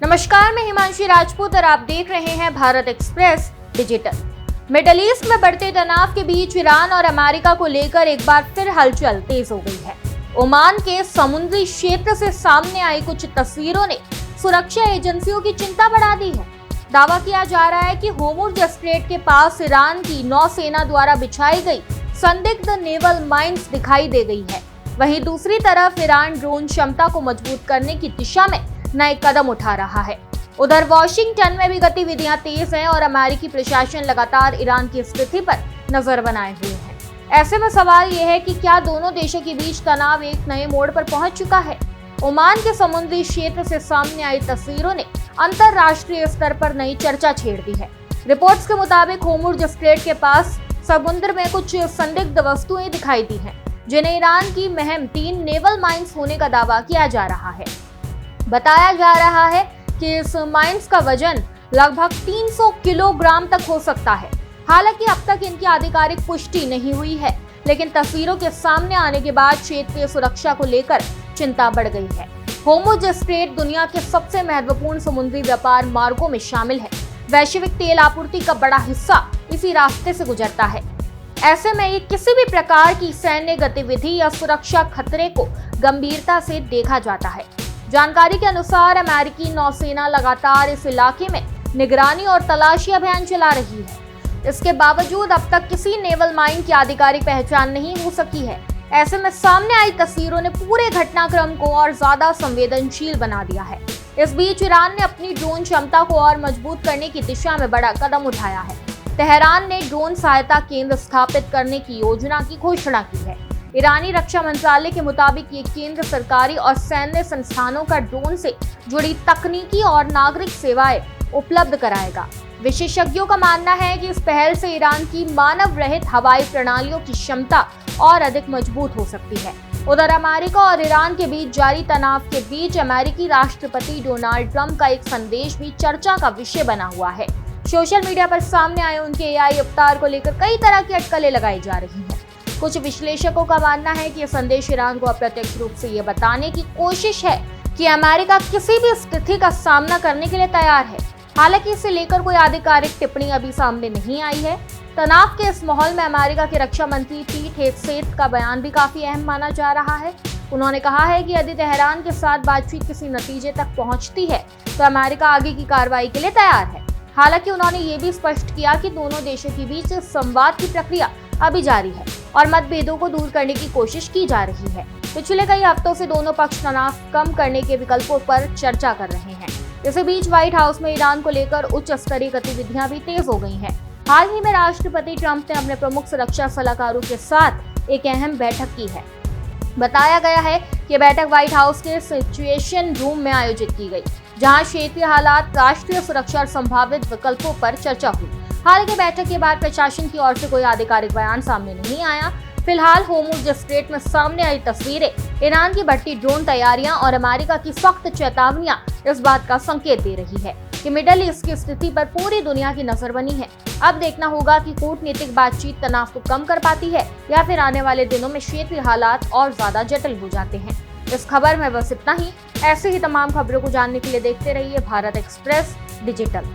नमस्कार, मैं हिमांशी राजपूत और आप देख रहे हैं Bharat express digital. Middle east में बढ़ते तनाव के बीच ईरान और अमेरिका को लेकर एक बार फिर हलचल तेज हो गई है। ओमान के समुद्री क्षेत्र से सामने आई कुछ तस्वीरों ने सुरक्षा एजेंसियों की चिंता बढ़ा दी है। दावा किया जा रहा है कि होर्मुज़ स्ट्रेट के पास ईरान की नौसेना द्वारा बिछाई गई संदिग्ध नेवल माइंस दिखाई दे गई है। वहीं दूसरी तरफ ईरान ड्रोन क्षमता को मजबूत करने की दिशा में नए कदम उठा रहा है। उधर वॉशिंगटन में भी गतिविधियां तेज हैं और अमेरिकी प्रशासन लगातार ईरान की स्थिति पर नजर बनाए हुए है। ऐसे में सवाल यह है कि क्या दोनों देशों के बीच तनाव एक नए मोड़ पर पहुंच चुका है। ओमान के समुद्री क्षेत्र से सामने आई तस्वीरों ने अंतरराष्ट्रीय स्तर पर नई चर्चा छेड़ दी है। रिपोर्ट्स के मुताबिक होर्मुज़ स्ट्रेट के पास समुद्र में कुछ संदिग्ध वस्तुएं दिखाई दी हैं, जिन्हें ईरान की महम 3 नेवल माइंस होने का दावा किया जा रहा है। बताया जा रहा है कि इस माइंस का वजन लगभग 300 किलोग्राम तक हो सकता है। हालांकि अब तक इनकी आधिकारिक पुष्टि नहीं हुई है, लेकिन तस्वीरों के सामने आने के बाद क्षेत्रीय सुरक्षा को लेकर चिंता बढ़ गई है। होर्मुज़ स्ट्रेट दुनिया के सबसे महत्वपूर्ण समुद्री व्यापार मार्गों में शामिल है। वैश्विक तेल आपूर्ति का बड़ा हिस्सा इसी रास्ते से गुजरता है। ऐसे में ये किसी भी प्रकार की सैन्य गतिविधि या सुरक्षा खतरे को गंभीरता से देखा जाता है। जानकारी के अनुसार अमेरिकी नौसेना लगातार इस इलाके में निगरानी और तलाशी अभियान चला रही है। इसके बावजूद अब तक किसी नेवल माइन की आधिकारिक पहचान नहीं हो सकी है। ऐसे में सामने आई तस्वीरों ने पूरे घटनाक्रम को और ज्यादा संवेदनशील बना दिया है। इस बीच ईरान ने अपनी ड्रोन क्षमता को और मजबूत करने की दिशा में बड़ा कदम उठाया है। तेहरान ने ड्रोन सहायता केंद्र स्थापित करने की योजना की घोषणा की है। ईरानी रक्षा मंत्रालय के मुताबिक ये केंद्र सरकारी और सैन्य संस्थानों का ड्रोन से जुड़ी तकनीकी और नागरिक सेवाएं उपलब्ध कराएगा। विशेषज्ञों का मानना है कि इस पहल से ईरान की मानव रहित हवाई प्रणालियों की क्षमता और अधिक मजबूत हो सकती है। उधर अमेरिका और ईरान के बीच जारी तनाव के बीच अमेरिकी राष्ट्रपति डोनाल्ड ट्रंप का एक संदेश भी चर्चा का विषय बना हुआ है। सोशल मीडिया पर सामने आए उनके AI अवतार को लेकर कई तरह की अटकलें लगाई जा रही हैं। कुछ विश्लेषकों का मानना है कि यह संदेश ईरान को अप्रत्यक्ष रूप से ये बताने की कोशिश है कि अमेरिका किसी भी स्थिति का सामना करने के लिए तैयार है। हालांकि इसे लेकर कोई आधिकारिक टिप्पणी अभी सामने नहीं आई है। तनाव के इस माहौल में अमेरिका के रक्षा मंत्री पीट हेगसेथ का बयान भी काफी अहम माना जा रहा है। उन्होंने कहा है कि यदि तेहरान के साथ बातचीत किसी नतीजे तक पहुंचती है तो अमेरिका आगे की कार्रवाई के लिए तैयार है। हालांकि उन्होंने ये भी स्पष्ट किया कि दोनों देशों के बीच संवाद की प्रक्रिया अभी जारी है और मतभेदों को दूर करने की कोशिश की जा रही है। पिछले कई हफ्तों से दोनों पक्ष तनाव कम करने के विकल्पों पर चर्चा कर रहे हैं। इसी बीच व्हाइट हाउस में ईरान को लेकर उच्च स्तरीय गतिविधियां भी तेज हो गई हैं। हाल ही में राष्ट्रपति ट्रंप ने अपने प्रमुख सुरक्षा सलाहकारों के साथ एक अहम बैठक की है। बताया गया है कि बैठक व्हाइट हाउस के सिचुएशन रूम में आयोजित की गई, जहां क्षेत्रीय हालात, राष्ट्रीय सुरक्षा और संभावित विकल्पों पर चर्चा हुई। हालांकि बैठक के बाद प्रशासन की ओर से कोई आधिकारिक बयान सामने नहीं आया। फिलहाल होर्मुज़ स्ट्रेट में सामने आई तस्वीरें, ईरान की बढ़ती ड्रोन तैयारियां और अमेरिका की सख्त चेतावनियां इस बात का संकेत दे रही है कि मिडल ईस्ट की स्थिति पर पूरी दुनिया की नजर बनी है। अब देखना होगा कि कूटनीतिक बातचीत तनाव को कम कर पाती है या फिर आने वाले दिनों में क्षेत्रीय हालात और ज्यादा जटिल हो जाते हैं। इस खबर में बस इतना ही। ऐसे ही तमाम खबरों को जानने के लिए देखते रहिए भारत एक्सप्रेस डिजिटल।